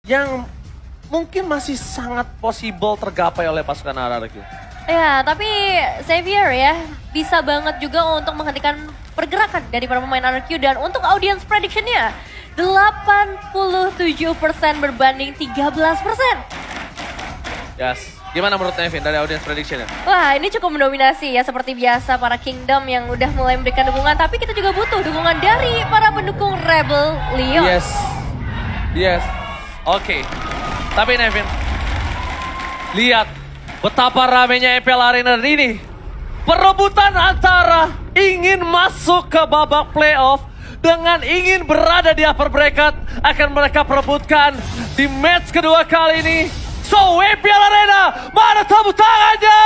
yang mungkin masih sangat possible tergapai oleh pasukan RRQ. Ya, tapi Xavier ya bisa banget juga untuk menghentikan pergerakan dari para pemain RRQ dan untuk audience prediction-nya 87% berbanding 13%. Yes. Gimana menurut Nevin dari audience prediction-nya? Wah, ini cukup mendominasi ya seperti biasa para Kingdom yang udah mulai memberikan dukungan, tapi kita juga butuh dukungan dari para pendukung Rebel Leon. Yes. Oke. Tapi Nevin, lihat betapa ramenya EPL Arena ini. Perebutan antara ingin masuk ke babak playoff dengan ingin berada di upper bracket akan mereka perebutkan di match kedua kali ini. So, EPL Arena, mana tepuk tangannya?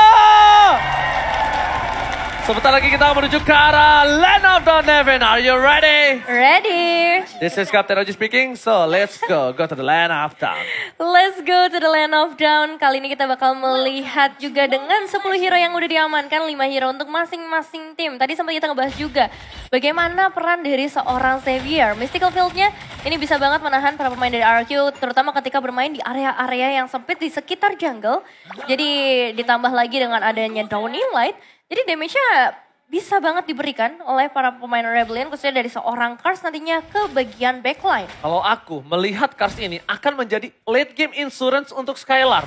Sebentar lagi kita menuju ke arah Land of Dawn. Nevin, are you ready? Ready. This is Captain Oji speaking, so let's go to the Land of Dawn. Let's go to the Land of Dawn. Kali ini kita bakal melihat juga dengan 10 hero yang udah diamankan, 5 hero untuk masing-masing tim. Tadi sempat kita ngebahas juga bagaimana peran dari seorang Xavier. Mystical Field-nya ini bisa banget menahan para pemain dari RRQ, terutama ketika bermain di area-area yang sempit di sekitar jungle. Jadi ditambah lagi dengan adanya Downing Light, jadi damage-nya bisa banget diberikan oleh para pemain Rebellion, khususnya dari seorang Kars nantinya ke bagian backline. Kalau aku melihat Kars ini akan menjadi late game insurance untuk Skylar.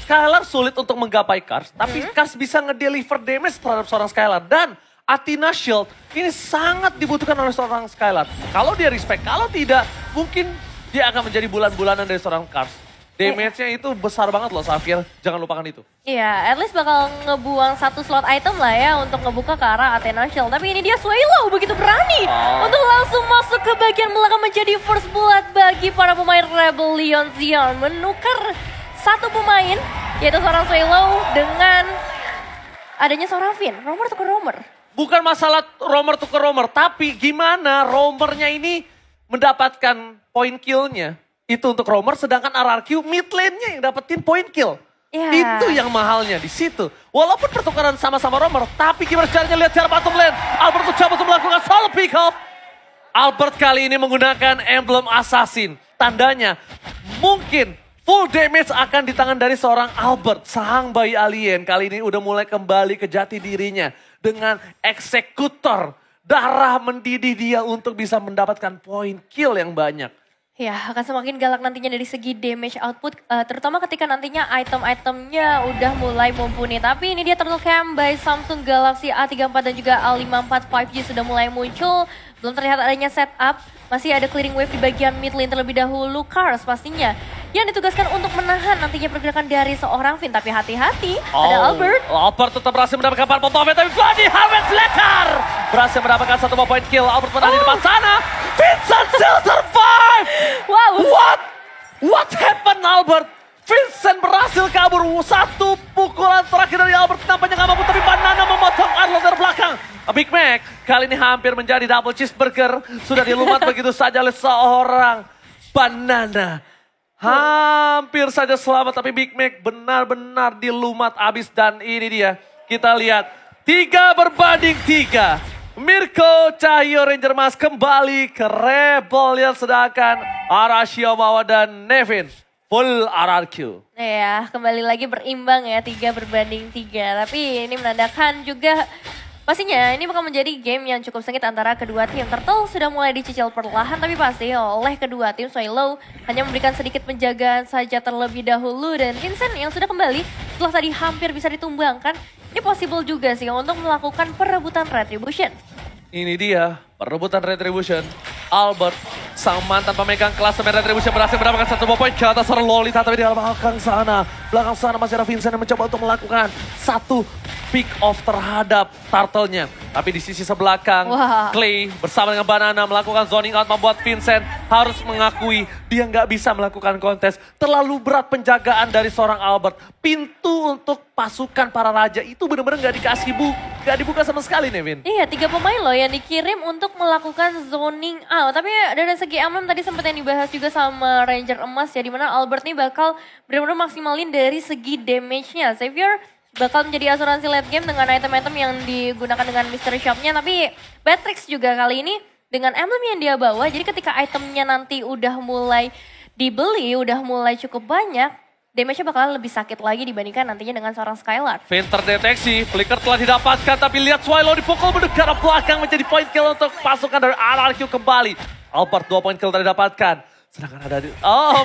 Skylar sulit untuk menggapai Kars, tapi Kars bisa ngedeliver damage terhadap seorang Skylar. Dan Athena Shield ini sangat dibutuhkan oleh seorang Skylar. Kalau dia respect, kalau tidak mungkin dia akan menjadi bulan-bulanan dari seorang Kars. Damage-nya itu besar banget loh Xavier, jangan lupakan itu. Iya, at least bakal ngebuang satu slot item lah ya untuk ngebuka ke arah Athena Shield. Tapi ini dia Swallow begitu berani untuk langsung masuk ke bagian belakang menjadi first blood bagi para pemain Rebel Leon Zion. Menukar satu pemain, yaitu seorang Swallow dengan adanya seorang Finn. Romer tuh ke Romer. Bukan masalah Romer tuh ke Romer, tapi gimana Romernya ini mendapatkan point kill-nya. Itu untuk Romer, sedangkan RRQ mid lane-nya yang dapetin point kill. Yeah. Itu yang mahalnya di situ. Walaupun pertukaran sama-sama Romer, tapi gimana caranya lihat cara bottom lane. Albert coba untuk melakukan solo pick up. Albert kali ini menggunakan emblem assassin. Tandanya mungkin full damage akan di tangan dari seorang Albert. Sang bayi alien kali ini udah mulai kembali ke jati dirinya. Dengan eksekutor. Darah mendidih dia untuk bisa mendapatkan point kill yang banyak. Ya, akan semakin galak nantinya dari segi damage output, terutama ketika nantinya item-itemnya udah mulai mumpuni. Tapi ini dia Turtle Cam by Samsung Galaxy A34 dan juga A54 5G sudah mulai muncul. Belum terlihat adanya setup, masih ada clearing wave di bagian mid lane terlebih dahulu. Kars pastinya yang ditugaskan untuk menahan nantinya pergerakan dari seorang Finn. Tapi hati-hati, ada Albert. Albert tetap berhasil mendapatkan pump of tapi Vladi Harvest Lekar berhasil mendapatkan satu point kill. Albert menahan di depan sana. Vincent still survive. Wow. What happened Albert? Vincent berhasil kabur. Satu pukulan terakhir dari Albert nampaknya nggak mampu, tapi Banana memotong Arlo dari belakang. Big Mac kali ini hampir menjadi double cheeseburger. Sudah dilumat begitu saja oleh seorang Banana. Hampir saja selamat, tapi Big Mac benar-benar dilumat abis. Dan ini dia, kita lihat 3-3. Mirko Cahyo Ranger Mas kembali ke Rebellion, sedangkan Arashiomawa dan Nevin full RRQ. Ya, kembali lagi berimbang ya, 3-3. Tapi ini menandakan juga pastinya ini bakal menjadi game yang cukup sengit antara kedua tim. Turtle sudah mulai dicicil perlahan, tapi pasti oleh kedua tim. Swallow hanya memberikan sedikit penjagaan saja terlebih dahulu. Dan Vincent yang sudah kembali setelah tadi hampir bisa ditumbangkan. Ini possible juga sih untuk melakukan perebutan Retribution. Ini dia perebutan Retribution. Albert, sang mantan pemegang klasemen Retribution, berhasil mendapatkan satu poin ke atas seorang Lolita. Tapi di belakang sana masih ada Vincent yang mencoba untuk melakukan satu pick off terhadap Turtle-nya. Tapi di sisi sebelakang, Clay bersama dengan Banana melakukan zoning out, membuat Vincent harus mengakui dia nggak bisa melakukan kontes. Terlalu berat penjagaan dari seorang Albert. Pintu untuk pasukan para raja itu benar-benar nggak dibuka sama sekali, Nevin. Iya, 3 pemain loh yang dikirim untuk melakukan zoning out. Tapi dari segi emblem tadi sempat yang dibahas juga sama Ranger Emas ya, dimana Albert nih bakal benar-benar maksimalin dari segi damage-nya. Xavier bakal menjadi asuransi late game dengan item-item yang digunakan dengan mystery shop-nya. Tapi Batrix juga kali ini dengan emblem yang dia bawa, jadi ketika itemnya nanti udah mulai dibeli udah mulai cukup banyak, damage-nya bakalan lebih sakit lagi dibandingkan nantinya dengan seorang Skylar. Finn terdeteksi, flicker telah didapatkan, tapi lihat Swallow dipukul mendekat ke belakang menjadi point kill untuk pasukan dari RRQ kembali. Albert 2 point kill telah didapatkan. Sedangkan ada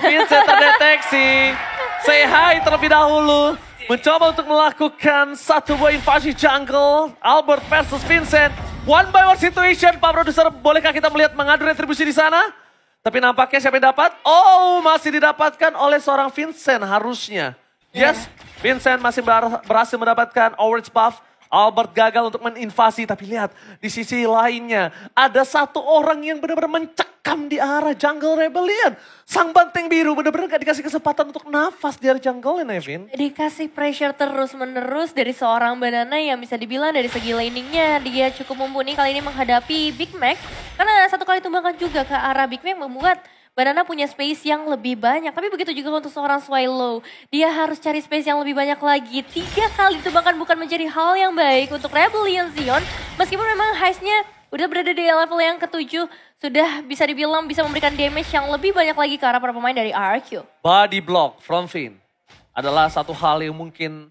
Vincent terdeteksi. Say hi terlebih dahulu. Mencoba untuk melakukan satu buah invasi jungle. Albert versus Vincent. One by one situation. Pak Produser, bolehkah kita melihat mengadu retribusi di sana? Tapi nampaknya siapa yang dapat? Oh, masih didapatkan oleh seorang Vincent harusnya. Yes, Vincent masih berhasil mendapatkan orange buff. Albert gagal untuk meninvasi, tapi lihat di sisi lainnya ada satu orang yang benar-benar mencekam di arah jungle Rebellion. Sang banteng biru benar-benar gak dikasih kesempatan untuk nafas di arah jungle ini, Nevin. Dikasih pressure terus-menerus dari seorang Banana yang bisa dibilang dari segi laningnya dia cukup mumpuni kali ini menghadapi Big Mac. Karena satu kali tumbakan juga ke arah Big Mac membuat Banana punya space yang lebih banyak. Tapi begitu juga untuk seorang Swallow. Dia harus cari space yang lebih banyak lagi. 3 kali ditemukan bukan menjadi hal yang baik untuk Rebellion Zion. Meskipun memang heistnya udah berada di level yang ke-7. Sudah bisa dibilang bisa memberikan damage yang lebih banyak lagi ke arah para pemain dari RRQ. Body block from Finn adalah satu hal yang mungkin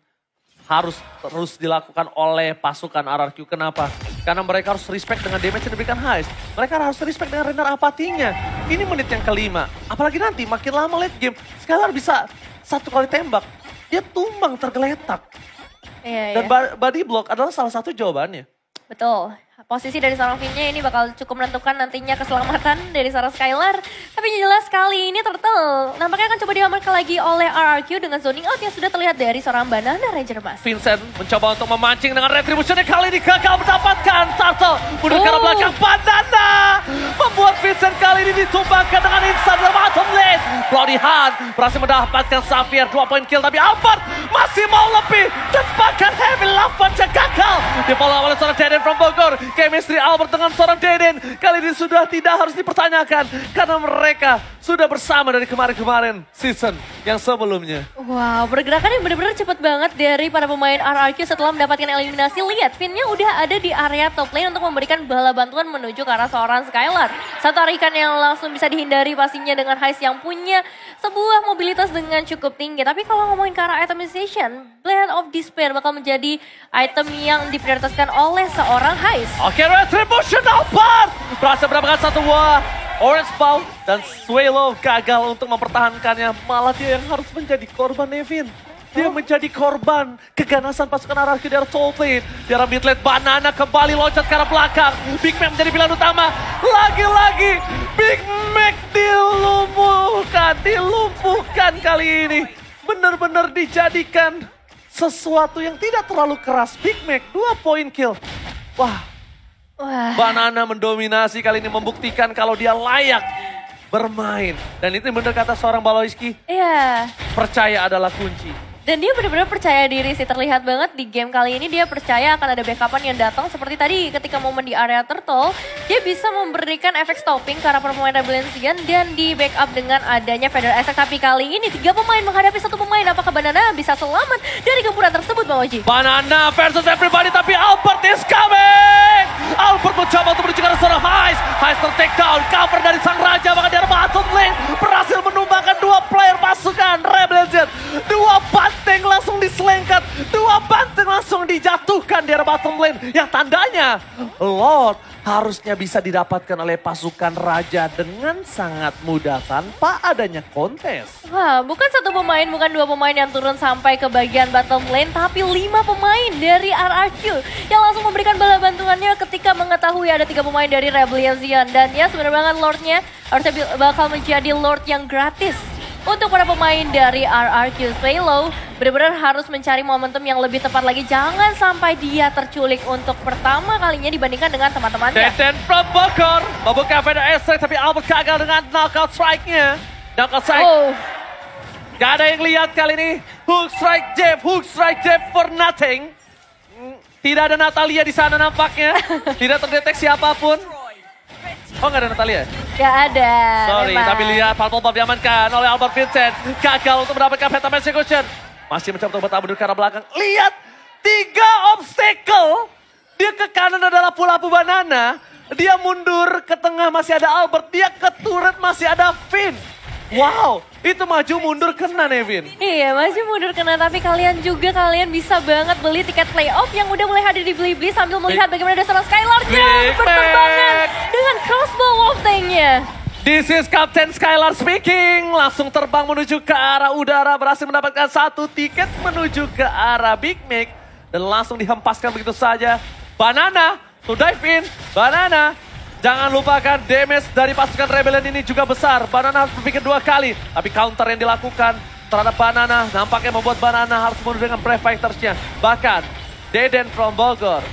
harus terus dilakukan oleh pasukan RRQ. Kenapa? Karena mereka harus respect dengan damage yang diberikan Heist. Mereka harus respect dengan render apatinya. Ini menit yang kelima. Apalagi nanti makin lama late game, Skylar bisa 1 kali tembak. Dia tumbang tergeletak. Dan body block adalah salah satu jawabannya. Betul. Posisi dari seorang Finn-nya ini bakal cukup menentukan nantinya keselamatan dari seorang Skylar. Tapi jelas kali ini Turtle nampaknya akan coba diamankan lagi oleh RRQ dengan zoning out yang sudah terlihat dari seorang Banana Ranger Mas. Vincent mencoba untuk memancing dengan retribution yang kali ini gagal mendapatkan. Turtle mundur ke arah belakang. Banana membuat Vincent kali ini ditumbangkan dengan instant dalam bottom lane. Bloody Hand berhasil mendapatkan Xavier 2 point kill, tapi Albert masih mau lebih dan bahkan Heavy Love Punch gagal. Di follow oleh seorang Deden from Bogor. Chemistry Albert dengan seorang Deden kali ini sudah tidak harus dipertanyakan karena mereka sudah bersama dari kemarin-kemarin season yang sebelumnya. Wow, pergerakan yang benar-benar cepat banget dari para pemain RRQ setelah mendapatkan eliminasi. Lihat, Finn-nya udah ada di area top lane untuk memberikan bala bantuan menuju ke arah seorang Skylar. Satu tarikan yang langsung bisa dihindari pastinya dengan Heist yang punya sebuah mobilitas dengan cukup tinggi. Tapi kalau ngomongin ke arah itemization, Blade of Despair bakal menjadi item yang diprioritaskan oleh seorang Heist. Oke, retribution Albert berhasil mendapatkan satu buah orange ball dan Swallow gagal untuk mempertahankannya. Malah dia yang harus menjadi korban, Nevin. Dia menjadi korban keganasan pasukan RRQ di arah top lane. Di arah mid lane, Banana kembali loncat ke arah belakang. Big Mac menjadi pilihan utama. Lagi-lagi Big Mac dilumpuhkan kali ini. Benar-benar dijadikan sesuatu yang tidak terlalu keras. Big Mac 2 point kill. Wah. Banana mendominasi kali ini, membuktikan kalau dia layak bermain. Dan itu benar kata seorang Baloiski. Iya. Percaya adalah kunci. Dan dia benar-benar percaya diri sih, terlihat banget di game kali ini dia percaya akan ada backupan yang datang. Seperti tadi ketika momen di area Turtle, dia bisa memberikan efek stopping ke arah pemain Rebellion Zion dan di backup dengan adanya Feather Attack. Tapi kali ini 3 pemain menghadapi 1 pemain, apakah Banana bisa selamat dari gempuran tersebut, Bang Oji? Banana versus everybody, tapi Albert is coming! Albert mencoba untuk menuju ke arah seorang Heist. Heist ter-take down, cover dari sang raja, bahkan di arah bottom lane berhasil menumbangkan 2 player pasukan Rebellion Zion. 2 banteng langsung diselengkat, 2 banteng langsung dijatuhkan di arah bottom lane. Yang tandanya Lord harusnya bisa didapatkan oleh pasukan raja dengan sangat mudah tanpa adanya kontes. Wah, bukan 1 pemain, bukan 2 pemain yang turun sampai ke bagian bottom lane, tapi 5 pemain dari RRQ yang langsung memberikan bala bantuannya ketika mengetahui ada 3 pemain dari Rebellion Zion. Dan ya sebenarnya banget Lordnya harusnya bakal menjadi Lord yang gratis untuk para pemain dari RRQ. Swallow benar-benar harus mencari momentum yang lebih tepat lagi. Jangan sampai dia terculik untuk pertama kalinya dibandingkan dengan teman-temannya. Deden from Bogor membuka Feather Attack, tapi Albert gagal dengan knockout strike-nya. Knockout strike. Gak ada yang lihat kali ini. Hook strike Jeff for nothing. Tidak ada Natalia di sana nampaknya. Tidak terdeteksi apapun. Oh, nggak ada Natalia? Gak ada. Sorry, memang. tapi lihat Purple Bomb diamankan oleh Albert Vincent. Gagal untuk mendapatkan Phantom Execution. Masih mencoba untuk bertahan ke arah belakang. Lihat, 3 obstacle. Dia ke kanan adalah Pulapu Banana. Dia mundur ke tengah masih ada Albert. Dia ke turret masih ada Finn. Wow, itu maju mundur kena Nevin. Iya, masih mundur kena, tapi kalian bisa banget beli tiket playoff yang udah mulai hadir di Blibli sambil melihat bagaimana ada seorang Skylar-nya berterbangan dengan crossbow wolf tank-nya. This is Captain Skylar speaking. Langsung terbang menuju ke arah udara, berhasil mendapatkan 1 tiket menuju ke arah Big Mac. Dan langsung dihempaskan begitu saja. Banana to dive in, Banana. Jangan lupakan damage dari pasukan Rebellion ini juga besar. Banana harus berpikir 2 kali. Tapi counter yang dilakukan terhadap Banana nampaknya membuat Banana harus mundur dengan Brave Fighters-nya. Bahkan Deden from Bogor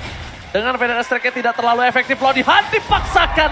dengan Venom Strike tidak terlalu efektif. Loh dipaksakan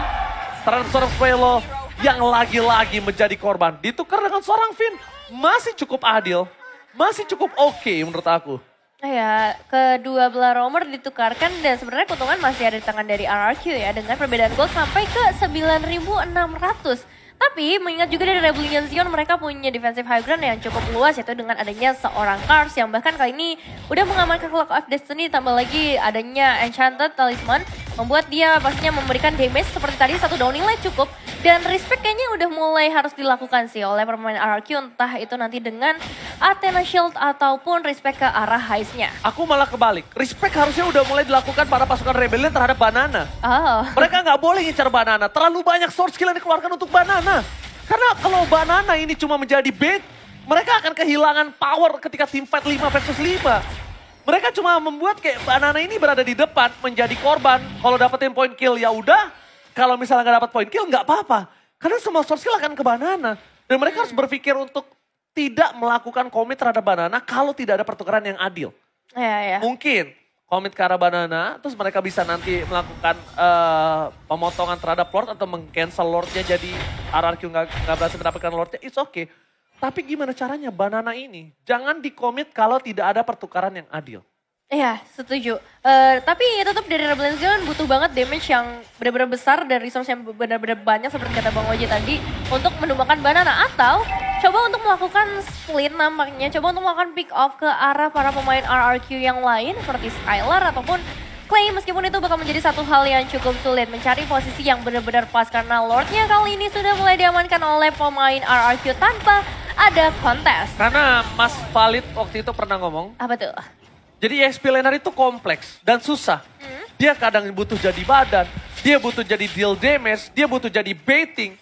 terhadap seorang Swelo yang lagi-lagi menjadi korban. Ditukar dengan seorang Finn. Masih cukup adil. Masih cukup oke menurut aku. Ya, kedua belah romer ditukarkan dan sebenarnya keuntungan masih ada di tangan dari RRQ ya. Dengan perbedaan gold sampai ke 9.600. Tapi mengingat juga dari Rebellion Zion mereka punya defensive high ground yang cukup luas yaitu dengan adanya seorang Cars yang bahkan kali ini udah mengamankan Clock of Destiny tambah lagi adanya Enchanted Talisman membuat dia pastinya memberikan damage seperti tadi 1 downing light cukup dan respect kayaknya udah mulai harus dilakukan sih oleh pemain RRQ entah itu nanti dengan Athena Shield ataupun respect ke arah heist-nya. Aku malah kebalik, respect harusnya udah mulai dilakukan para pasukan Rebellion terhadap Banana. Oh. Mereka nggak boleh ngincar Banana, terlalu banyak source skill yang dikeluarkan untuk Banana. Karena kalau Banana ini cuma menjadi bait, mereka akan kehilangan power ketika team fight 5 versus 5. Mereka cuma membuat kayak Banana ini berada di depan menjadi korban. Kalau dapetin point kill ya udah, kalau misalnya nggak dapat point kill nggak apa-apa. Karena semua source skill akan ke Banana. Dan mereka harus berpikir untuk tidak melakukan komit terhadap Banana kalau tidak ada pertukaran yang adil. Ya. Mungkin komit ke arah Banana, terus mereka bisa nanti melakukan pemotongan terhadap Lord atau meng-cancel Lordnya jadi RRQ nggak berhasil mendapatkan Lordnya, it's okay. Tapi gimana caranya Banana ini? Jangan dikomit kalau tidak ada pertukaran yang adil. Iya, setuju. Tapi tetap dari Rebellion Zion butuh banget damage yang benar-benar besar dan resource yang benar-benar banyak seperti kata Bang Oji tadi untuk menumbangkan Banana atau coba untuk melakukan split nampaknya, coba untuk melakukan pick off ke arah para pemain RRQ yang lain seperti Skylar ataupun Clay meskipun itu bakal menjadi satu hal yang cukup sulit mencari posisi yang benar-benar pas karena Lordnya kali ini sudah mulai diamankan oleh pemain RRQ tanpa ada kontes. Karena Mas Valid waktu itu pernah ngomong. Apa tuh? Jadi EXP laner itu kompleks dan susah. Dia kadang butuh jadi badan, dia butuh jadi deal damage, dia butuh jadi baiting.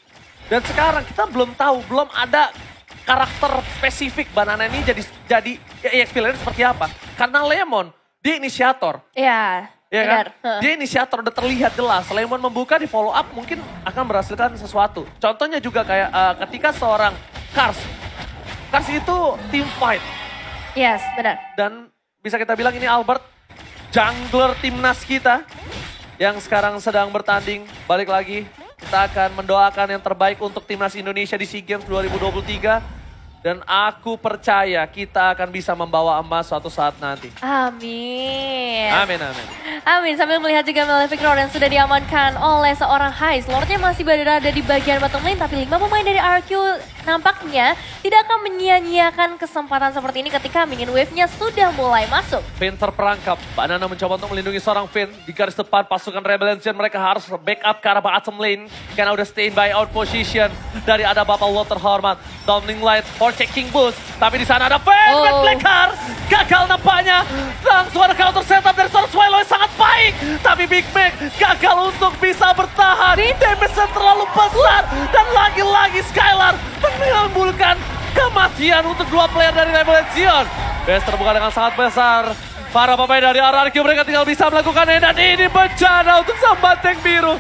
Dan sekarang kita belum tahu, belum ada karakter spesifik Banana ini jadi EXP laner seperti apa. Karena Lemon, dia inisiator. Iya, Ya benar. kan? Dia inisiator udah terlihat jelas. Lemon membuka di follow up mungkin akan menghasilkan sesuatu. Contohnya juga kayak ketika seorang Cars itu team fight. Yes, benar. Dan bisa kita bilang ini Albert, jungler timnas kita yang sekarang sedang bertanding. Balik lagi, kita akan mendoakan yang terbaik untuk timnas Indonesia di SEA Games 2023. Dan aku percaya kita akan bisa membawa emas suatu saat nanti. Amin. Amin, amin. Amin, sambil melihat juga Malefic Roar yang sudah diamankan oleh seorang Heist. Lordnya masih berada di bagian bottom lane, tapi 5 pemain dari RQ nampaknya tidak akan menyia-nyiakan kesempatan seperti ini ketika minion wave-nya sudah mulai masuk. Finn terperangkap, Banana mencoba untuk melindungi seorang Finn. Di garis depan pasukan Rebellion mereka harus backup ke arah bottom lane. Karena udah stay in by out position dari ada Bapak World terhormat. Downing Light for checking boost. Tapi di sana ada Finn, Red Blacker. Gagal nampaknya. Langsung ada counter setup dari seorang Swallow yang sangat baik. Tapi Big Mac gagal untuk bisa bertahan. Damage-nya terlalu besar. Dan lagi-lagi Skylar menimbulkan kematian untuk 2 player dari Rebellion Zion. Base terbuka dengan sangat besar. Para pemain dari RRQ mereka tinggal bisa melakukannya. Dan ini bencana untuk Sang Banteng Biru.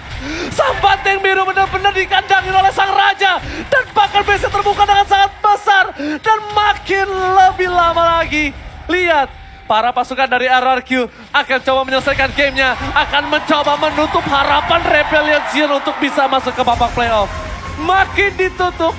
Sang Banteng Biru benar-benar dikandangin oleh Sang Raja. Dan bahkan base terbuka dengan sangat besar. Dan makin lebih lama lagi. Lihat, para pasukan dari RRQ akan coba menyelesaikan gamenya. Akan mencoba menutup harapan Rebellion Zion untuk bisa masuk ke babak playoff. Makin ditutup.